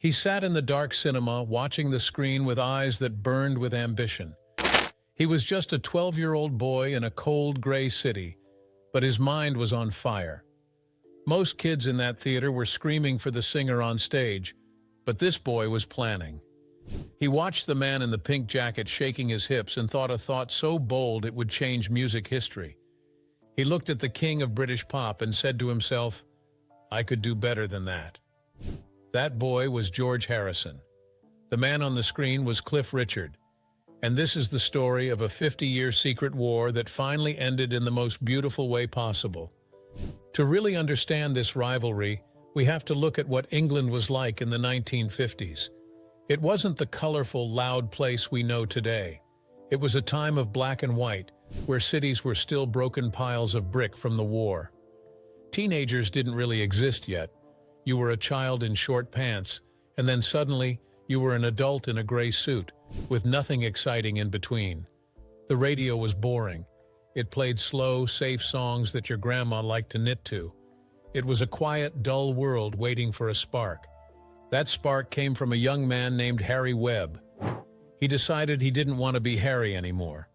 He sat in the dark cinema, watching the screen with eyes that burned with ambition. He was just a 12-year-old boy in a cold, gray city, but his mind was on fire. Most kids in that theater were screaming for the singer on stage, but this boy was planning. He watched the man in the pink jacket shaking his hips and thought a thought so bold it would change music history. He looked at the king of British pop and said to himself, "I could do better than that." That boy was George Harrison. The man on the screen was Cliff Richard. And this is the story of a 50-year secret war that finally ended in the most beautiful way possible. To really understand this rivalry, we have to look at what England was like in the 1950s. It wasn't the colorful, loud place we know today. It was a time of black and white, where cities were still broken piles of brick from the war. Teenagers didn't really exist yet. You were a child in short pants, and then suddenly you were an adult in a gray suit, with nothing exciting in between. The radio was boring. It played slow, safe songs that your grandma liked to knit to. It was a quiet, dull world waiting for a spark. That spark came from a young man named Harry Webb. He decided he didn't want to be Harry anymore.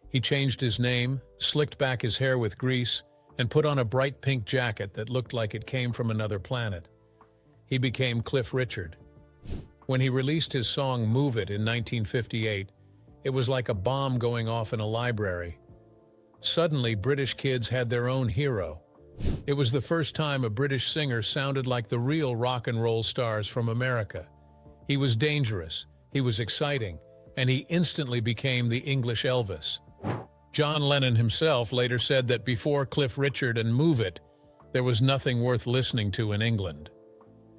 He changed his name, slicked back his hair with grease, and put on a bright pink jacket that looked like it came from another planet. He became Cliff Richard. When he released his song Move It in 1958, it was like a bomb going off in a library. Suddenly, British kids had their own hero. It was the first time a British singer sounded like the real rock and roll stars from America. He was dangerous, he was exciting, and he instantly became the English Elvis. John Lennon himself later said that before Cliff Richard and Move It, there was nothing worth listening to in England.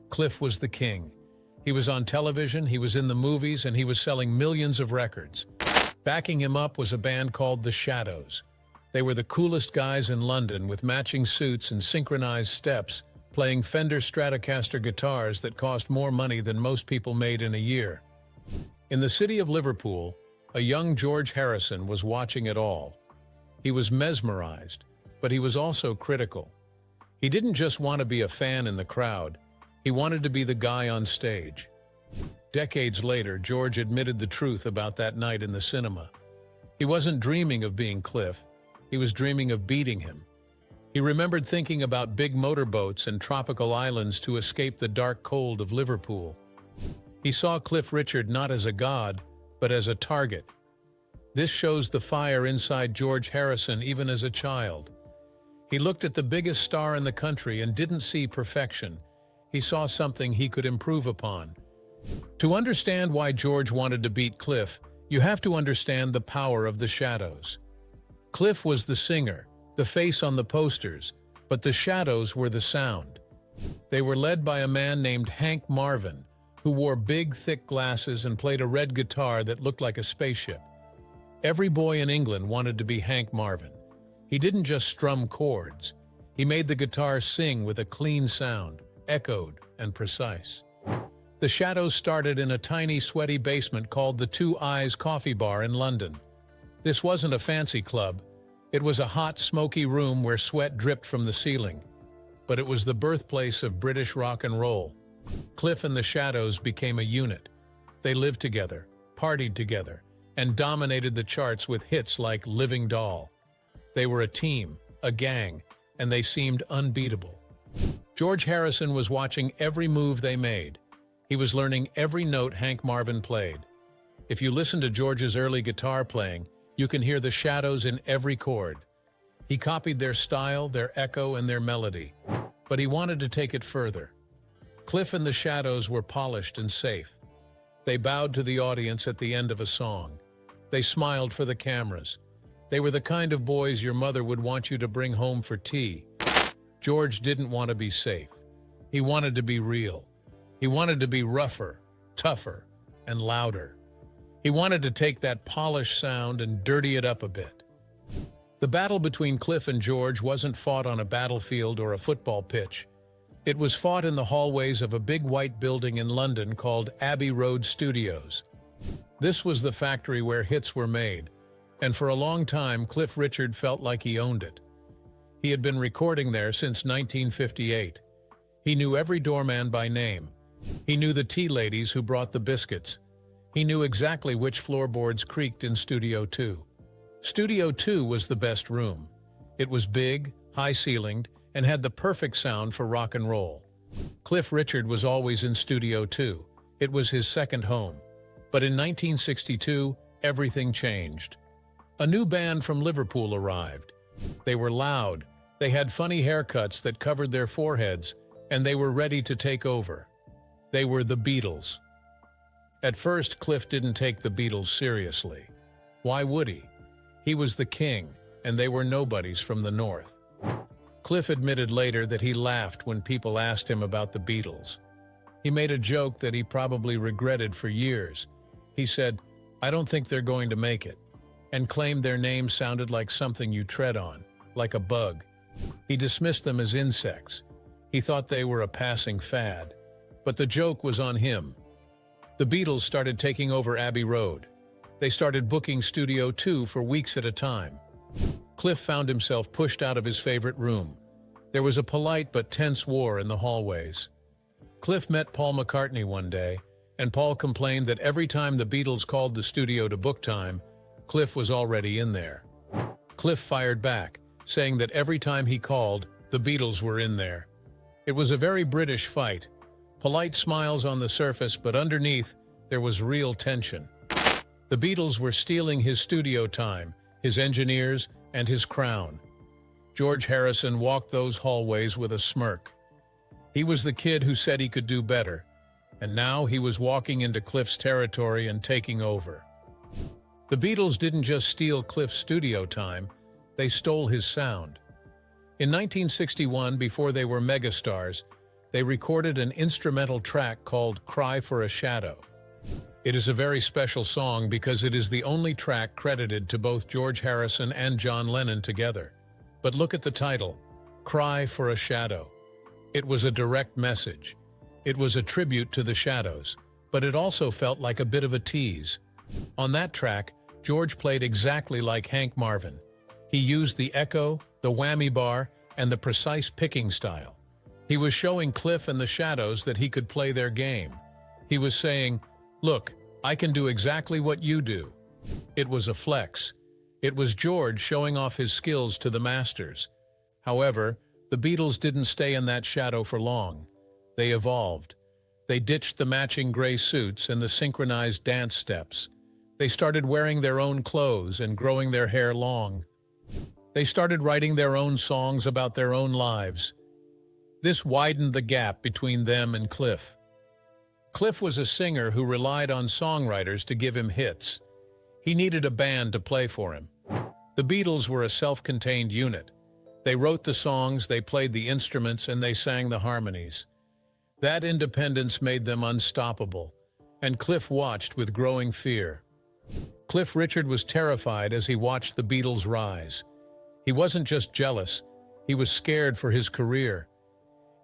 Cliff was the king. He was on television, he was in the movies, and he was selling millions of records. Backing him up was a band called The Shadows. They were the coolest guys in London with matching suits and synchronized steps, playing Fender Stratocaster guitars that cost more money than most people made in a year. In the city of Liverpool, a young George Harrison was watching it all. He was mesmerized, but he was also critical. He didn't just want to be a fan in the crowd. He wanted to be the guy on stage. Decades later, George admitted the truth about that night in the cinema. He wasn't dreaming of being Cliff. He was dreaming of beating him. He remembered thinking about big motorboats and tropical islands to escape the dark cold of Liverpool. He saw Cliff Richard not as a god, but as a target. This shows the fire inside George Harrison even as a child. He looked at the biggest star in the country and didn't see perfection. He saw something he could improve upon. To understand why George wanted to beat Cliff, you have to understand the power of the Shadows. Cliff was the singer, the face on the posters, but the Shadows were the sound. They were led by a man named Hank Marvin, who wore big, thick glasses and played a red guitar that looked like a spaceship. Every boy in England wanted to be Hank Marvin. He didn't just strum chords. He made the guitar sing with a clean sound, echoed and precise. The Shadows started in a tiny, sweaty basement called the Two Eyes Coffee Bar in London. This wasn't a fancy club. It was a hot, smoky room where sweat dripped from the ceiling. But it was the birthplace of British rock and roll. Cliff and the Shadows became a unit. They lived together, partied together, and dominated the charts with hits like Living Doll. They were a team, a gang, and they seemed unbeatable. George Harrison was watching every move they made. He was learning every note Hank Marvin played. If you listen to George's early guitar playing, you can hear the Shadows in every chord. He copied their style, their echo, and their melody. But he wanted to take it further. Cliff and the Shadows were polished and safe. They bowed to the audience at the end of a song. They smiled for the cameras. They were the kind of boys your mother would want you to bring home for tea. George didn't want to be safe. He wanted to be real. He wanted to be rougher, tougher, and louder. He wanted to take that polished sound and dirty it up a bit. The battle between Cliff and George wasn't fought on a battlefield or a football pitch. It was fought in the hallways of a big white building in London called Abbey Road Studios. This was the factory where hits were made, and for a long time Cliff Richard felt like he owned it. He had been recording there since 1958. He knew every doorman by name. He knew the tea ladies who brought the biscuits. He knew exactly which floorboards creaked in Studio 2. Studio 2 was the best room. It was big, high-ceilinged, and had the perfect sound for rock and roll. Cliff Richard was always in Studio 2. It was his second home. But in 1962, everything changed. A new band from Liverpool arrived. They were loud, they had funny haircuts that covered their foreheads, and they were ready to take over. They were the Beatles. At first, Cliff didn't take the Beatles seriously. Why would he? He was the king, and they were nobodies from the North. Cliff admitted later that he laughed when people asked him about the Beatles. He made a joke that he probably regretted for years. He said, "I don't think they're going to make it," and claimed their name sounded like something you tread on, like a bug. He dismissed them as insects. He thought they were a passing fad. But the joke was on him. The Beatles started taking over Abbey Road. They started booking Studio 2 for weeks at a time. Cliff found himself pushed out of his favorite room. There was a polite but tense war in the hallways. Cliff met Paul McCartney one day, and Paul complained that every time the Beatles called the studio to book time, Cliff was already in there. Cliff fired back, saying that every time he called, the Beatles were in there. It was a very British fight. Polite smiles on the surface, but underneath, there was real tension. The Beatles were stealing his studio time, his engineers, and his crown. George Harrison walked those hallways with a smirk. He was the kid who said he could do better, and now he was walking into Cliff's territory and taking over. The Beatles didn't just steal Cliff's studio time, they stole his sound. In 1961, before they were megastars, they recorded an instrumental track called "Cry for a Shadow." It is a very special song because it is the only track credited to both George Harrison and John Lennon together. But look at the title, "Cry for a Shadow." It was a direct message. It was a tribute to the Shadows, but it also felt like a bit of a tease. On that track, George played exactly like Hank Marvin. He used the echo, the whammy bar, and the precise picking style. He was showing Cliff and the Shadows that he could play their game. He was saying, "Look, I can do exactly what you do." It was a flex. It was George showing off his skills to the masters. However, the Beatles didn't stay in that shadow for long. They evolved. They ditched the matching gray suits and the synchronized dance steps. They started wearing their own clothes and growing their hair long. They started writing their own songs about their own lives. This widened the gap between them and Cliff. Cliff was a singer who relied on songwriters to give him hits. He needed a band to play for him. The Beatles were a self-contained unit. They wrote the songs, they played the instruments, and they sang the harmonies. That independence made them unstoppable, and Cliff watched with growing fear. Cliff Richard was terrified as he watched the Beatles rise. He wasn't just jealous, he was scared for his career.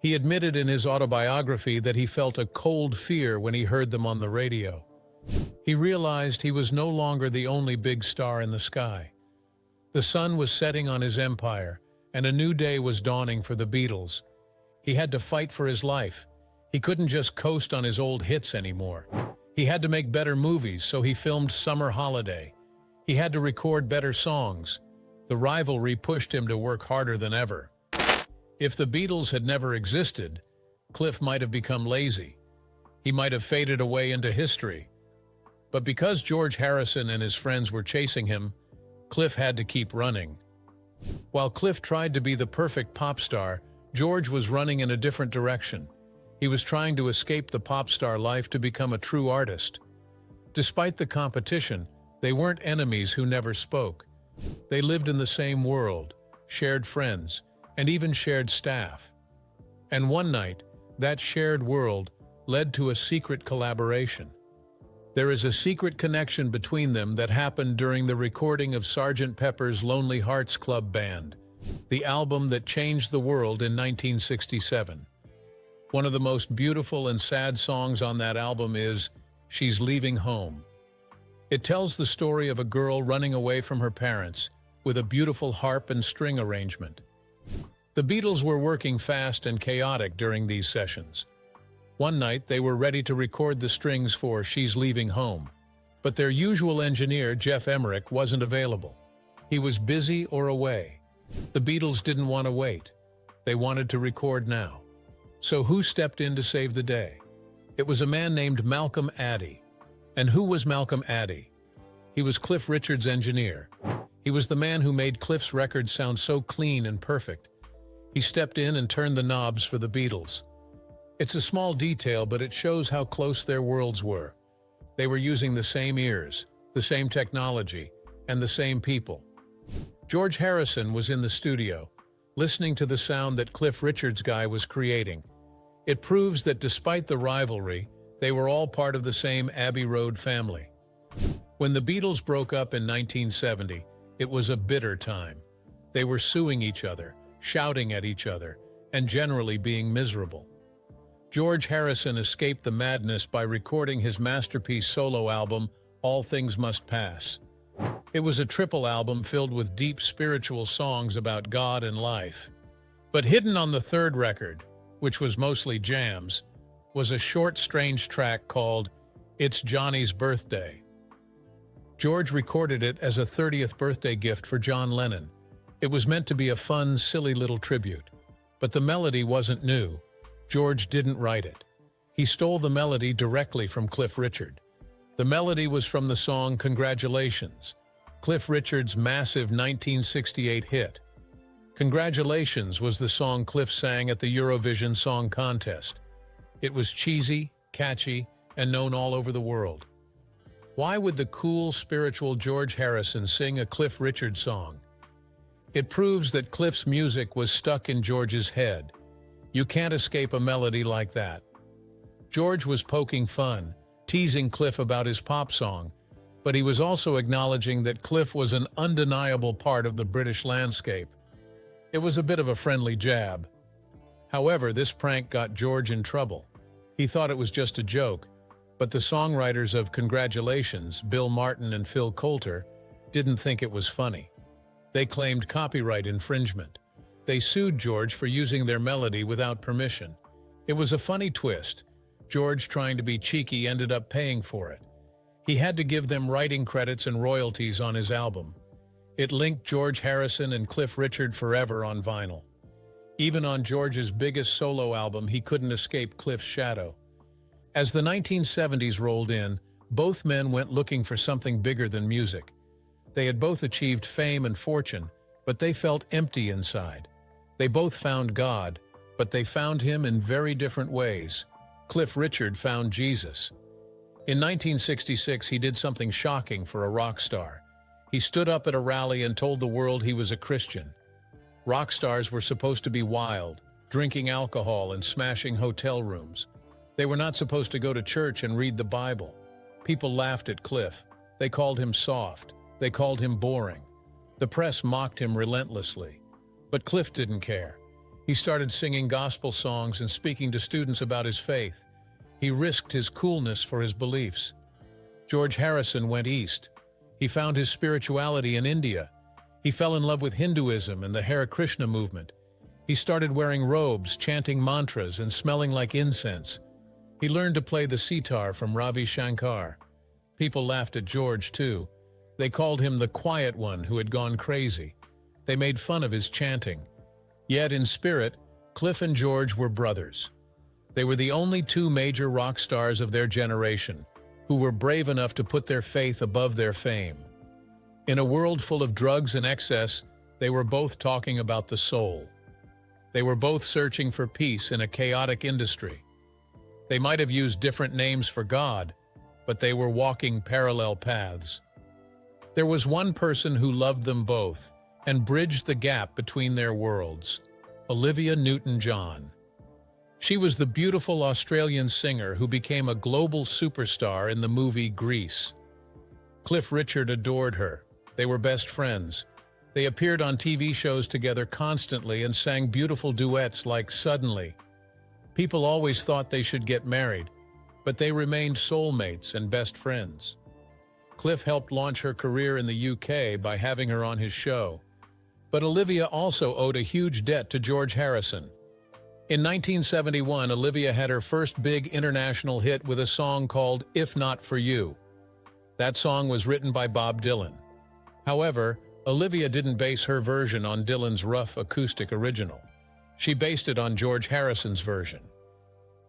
He admitted in his autobiography that he felt a cold fear when he heard them on the radio. He realized he was no longer the only big star in the sky. The sun was setting on his empire, and a new day was dawning for the Beatles. He had to fight for his life. He couldn't just coast on his old hits anymore. He had to make better movies, so he filmed Summer Holiday. He had to record better songs. The rivalry pushed him to work harder than ever. If the Beatles had never existed, Cliff might have become lazy. He might have faded away into history. But because George Harrison and his friends were chasing him, Cliff had to keep running. While Cliff tried to be the perfect pop star, George was running in a different direction. He was trying to escape the pop star life to become a true artist. Despite the competition, they weren't enemies who never spoke. They lived in the same world, shared friends, and even shared staff. And one night, that shared world led to a secret collaboration. There is a secret connection between them that happened during the recording of Sgt. Pepper's Lonely Hearts Club Band, the album that changed the world in 1967. One of the most beautiful and sad songs on that album is "She's Leaving Home." It tells the story of a girl running away from her parents with a beautiful harp and string arrangement. The Beatles were working fast and chaotic during these sessions. One night, they were ready to record the strings for She's Leaving Home, but their usual engineer, Geoff Emerick, wasn't available. He was busy or away. The Beatles didn't want to wait. They wanted to record now. So who stepped in to save the day? It was a man named Malcolm Addy. And who was Malcolm Addy? He was Cliff Richard's engineer. He was the man who made Cliff's records sound so clean and perfect. He stepped in and turned the knobs for the Beatles. It's a small detail, but it shows how close their worlds were. They were using the same ears, the same technology, and the same people. George Harrison was in the studio, listening to the sound that Cliff Richard's guy was creating. It proves that despite the rivalry, they were all part of the same Abbey Road family. When the Beatles broke up in 1970, it was a bitter time. They were suing each other, shouting at each other, and generally being miserable. George Harrison escaped the madness by recording his masterpiece solo album, All Things Must Pass. It was a triple album filled with deep spiritual songs about God and life. But hidden on the third record, which was mostly jams, was a short, strange track called It's Johnny's Birthday. George recorded it as a 30th birthday gift for John Lennon. It was meant to be a fun, silly little tribute. But the melody wasn't new. George didn't write it. He stole the melody directly from Cliff Richard. The melody was from the song Congratulations, Cliff Richard's massive 1968 hit. Congratulations was the song Cliff sang at the Eurovision Song Contest. It was cheesy, catchy, and known all over the world. Why would the cool, spiritual George Harrison sing a Cliff Richard song? It proves that Cliff's music was stuck in George's head. You can't escape a melody like that. George was poking fun, teasing Cliff about his pop song, but he was also acknowledging that Cliff was an undeniable part of the British landscape. It was a bit of a friendly jab. However, this prank got George in trouble. He thought it was just a joke, but the songwriters of Congratulations, Bill Martin and Phil Coulter, didn't think it was funny. They claimed copyright infringement. They sued George for using their melody without permission. It was a funny twist. George, trying to be cheeky, ended up paying for it. He had to give them writing credits and royalties on his album. It linked George Harrison and Cliff Richard forever on vinyl. Even on George's biggest solo album, he couldn't escape Cliff's shadow. As the 1970s rolled in, both men went looking for something bigger than music. They had both achieved fame and fortune, but they felt empty inside. They both found God, but they found him in very different ways. Cliff Richard found Jesus. In 1966, he did something shocking for a rock star. He stood up at a rally and told the world he was a Christian. Rock stars were supposed to be wild, drinking alcohol and smashing hotel rooms. They were not supposed to go to church and read the Bible. People laughed at Cliff. They called him soft. They called him boring. The press mocked him relentlessly. But Cliff didn't care. He started singing gospel songs and speaking to students about his faith. He risked his coolness for his beliefs. George Harrison went east. He found his spirituality in India. He fell in love with Hinduism and the Hare Krishna movement. He started wearing robes, chanting mantras, and smelling like incense. He learned to play the sitar from Ravi Shankar. People laughed at George, too. They called him the quiet one who had gone crazy. They made fun of his chanting. Yet in spirit, Cliff and George were brothers. They were the only two major rock stars of their generation who were brave enough to put their faith above their fame. In a world full of drugs and excess, they were both talking about the soul. They were both searching for peace in a chaotic industry. They might have used different names for God, but they were walking parallel paths. There was one person who loved them both and bridged the gap between their worlds: Olivia Newton-John. She was the beautiful Australian singer who became a global superstar in the movie Grease. Cliff Richard adored her. They were best friends. They appeared on TV shows together constantly and sang beautiful duets like Suddenly. People always thought they should get married, but they remained soulmates and best friends. Cliff helped launch her career in the UK by having her on his show. But Olivia also owed a huge debt to George Harrison. In 1971, Olivia had her first big international hit with a song called If Not For You. That song was written by Bob Dylan. However, Olivia didn't base her version on Dylan's rough acoustic original. She based it on George Harrison's version.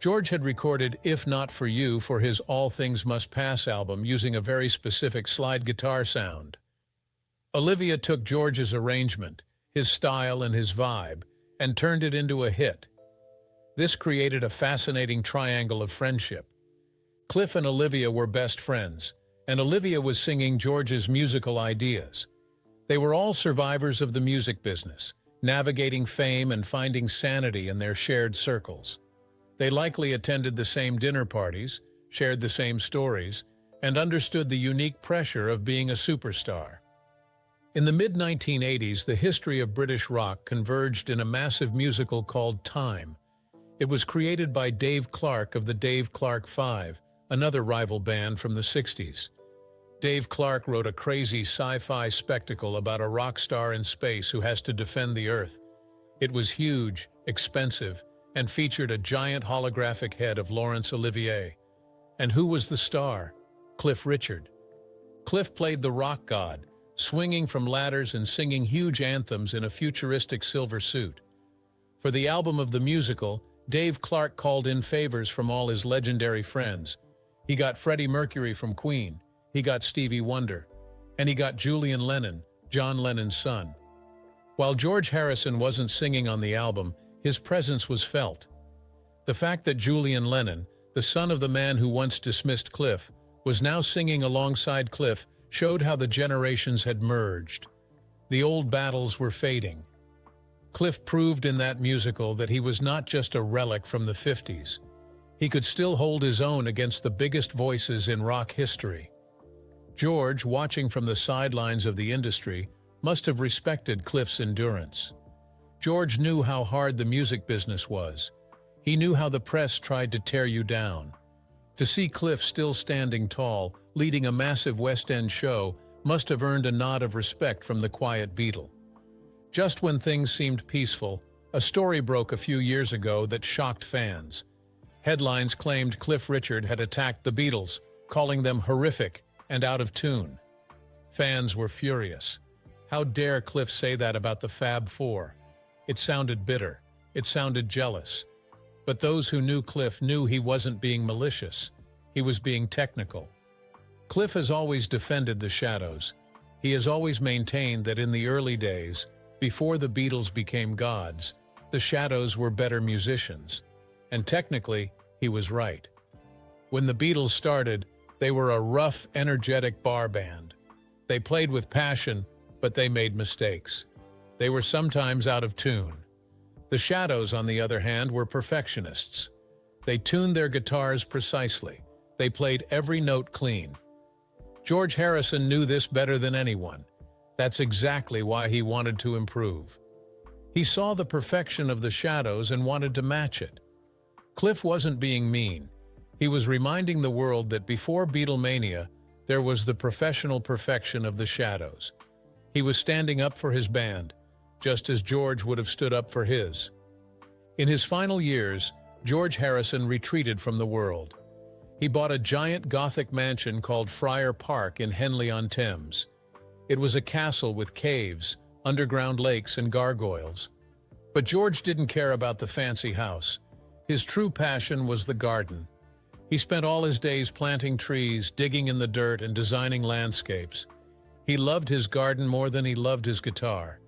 George had recorded If Not For You for his All Things Must Pass album using a very specific slide guitar sound. Olivia took George's arrangement, his style and his vibe, and turned it into a hit. This created a fascinating triangle of friendship. Cliff and Olivia were best friends, and Olivia was singing George's musical ideas. They were all survivors of the music business, navigating fame and finding sanity in their shared circles. They likely attended the same dinner parties, shared the same stories, and understood the unique pressure of being a superstar. In the mid-1980s, the history of British rock converged in a massive musical called Time. It was created by Dave Clark of the Dave Clark Five, another rival band from the 60s. Dave Clark wrote a crazy sci-fi spectacle about a rock star in space who has to defend the Earth. It was huge, expensive, and featured a giant holographic head of Laurence Olivier. And who was the star? Cliff Richard. Cliff played the rock god, swinging from ladders and singing huge anthems in a futuristic silver suit. For the album of the musical, Dave Clark called in favors from all his legendary friends. He got Freddie Mercury from Queen, he got Stevie Wonder, and he got Julian Lennon, John Lennon's son. While George Harrison wasn't singing on the album, his presence was felt. The fact that Julian Lennon, the son of the man who once dismissed Cliff, was now singing alongside Cliff showed how the generations had merged. The old battles were fading. Cliff proved in that musical that he was not just a relic from the 50s. He could still hold his own against the biggest voices in rock history. George, watching from the sidelines of the industry, must have respected Cliff's endurance. George knew how hard the music business was. He knew how the press tried to tear you down. To see Cliff still standing tall, leading a massive West End show, must have earned a nod of respect from the quiet Beatle. Just when things seemed peaceful, a story broke a few years ago that shocked fans. Headlines claimed Cliff Richard had attacked the Beatles, calling them horrific and out of tune. Fans were furious. How dare Cliff say that about the Fab Four? It sounded bitter. It sounded jealous. But those who knew Cliff knew he wasn't being malicious. He was being technical. Cliff has always defended the Shadows. He has always maintained that in the early days, before the Beatles became gods, the Shadows were better musicians. And technically, he was right. When the Beatles started, they were a rough, energetic bar band. They played with passion, but they made mistakes. They were sometimes out of tune. The Shadows, on the other hand, were perfectionists. They tuned their guitars precisely. They played every note clean. George Harrison knew this better than anyone. That's exactly why he wanted to improve. He saw the perfection of the Shadows and wanted to match it. Cliff wasn't being mean. He was reminding the world that before Beatlemania, there was the professional perfection of the Shadows. He was standing up for his band, just as George would have stood up for his. In his final years, George Harrison retreated from the world. He bought a giant Gothic mansion called Friar Park in Henley-on-Thames. It was a castle with caves, underground lakes, and gargoyles. But George didn't care about the fancy house. His true passion was the garden. He spent all his days planting trees, digging in the dirt, and designing landscapes. He loved his garden more than he loved his guitar.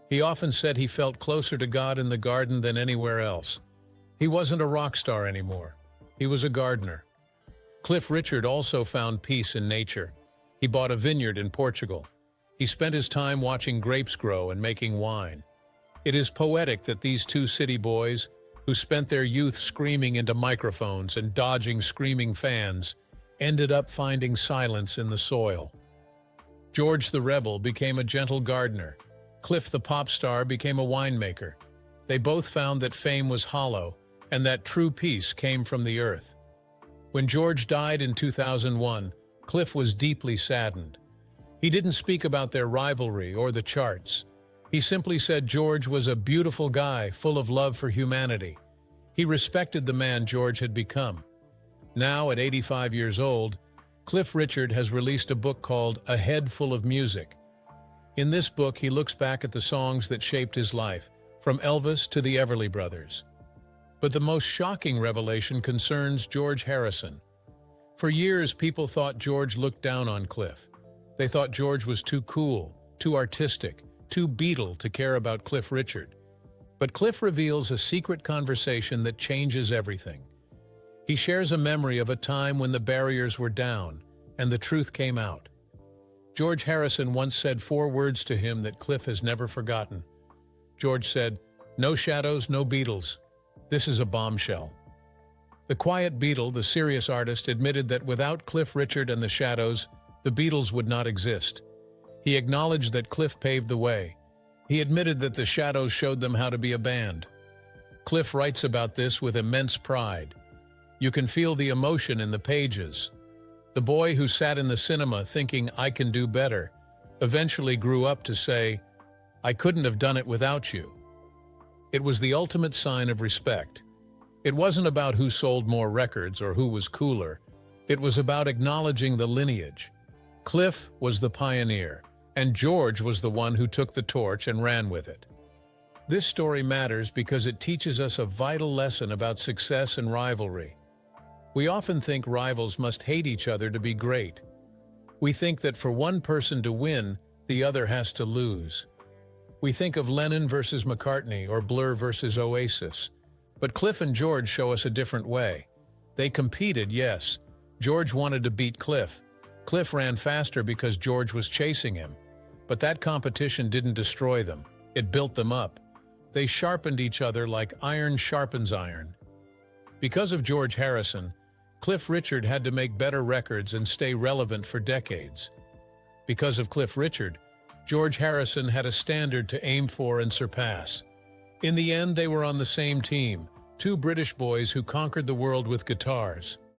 He often said he felt closer to God in the garden than anywhere else. He wasn't a rock star anymore. He was a gardener. Cliff Richard also found peace in nature. He bought a vineyard in Portugal. He spent his time watching grapes grow and making wine. It is poetic that these two city boys, who spent their youth screaming into microphones and dodging screaming fans, ended up finding silence in the soil. George the Rebel became a gentle gardener. Cliff the pop star became a winemaker. They both found that fame was hollow and that true peace came from the earth. When George died in 2001, Cliff was deeply saddened. He didn't speak about their rivalry or the charts. He simply said George was a beautiful guy full of love for humanity. He respected the man George had become. Now, at 85 years old, Cliff Richard has released a book called A Head Full of Music. In this book, he looks back at the songs that shaped his life, from Elvis to the Everly Brothers. But the most shocking revelation concerns George Harrison. For years, people thought George looked down on Cliff. They thought George was too cool, too artistic, too Beatle to care about Cliff Richard. But Cliff reveals a secret conversation that changes everything. He shares a memory of a time when the barriers were down and the truth came out. George Harrison once said 4 words to him that Cliff has never forgotten. George said, "No shadows, no Beatles." This is a bombshell. The quiet Beatle, the serious artist, admitted that without Cliff Richard and the Shadows, the Beatles would not exist. He acknowledged that Cliff paved the way. He admitted that the Shadows showed them how to be a band. Cliff writes about this with immense pride. You can feel the emotion in the pages. The boy who sat in the cinema thinking, "I can do better," eventually grew up to say, "I couldn't have done it without you." It was the ultimate sign of respect. It wasn't about who sold more records or who was cooler. It was about acknowledging the lineage. Cliff was the pioneer, and George was the one who took the torch and ran with it. This story matters because it teaches us a vital lesson about success and rivalry. We often think rivals must hate each other to be great. We think that for one person to win, the other has to lose. We think of Lennon versus McCartney or Blur versus Oasis. But Cliff and George show us a different way. They competed, yes. George wanted to beat Cliff. Cliff ran faster because George was chasing him. But that competition didn't destroy them. It built them up. They sharpened each other like iron sharpens iron. Because of George Harrison, Cliff Richard had to make better records and stay relevant for decades. Because of Cliff Richard, George Harrison had a standard to aim for and surpass. In the end, they were on the same team, 2 British boys who conquered the world with guitars.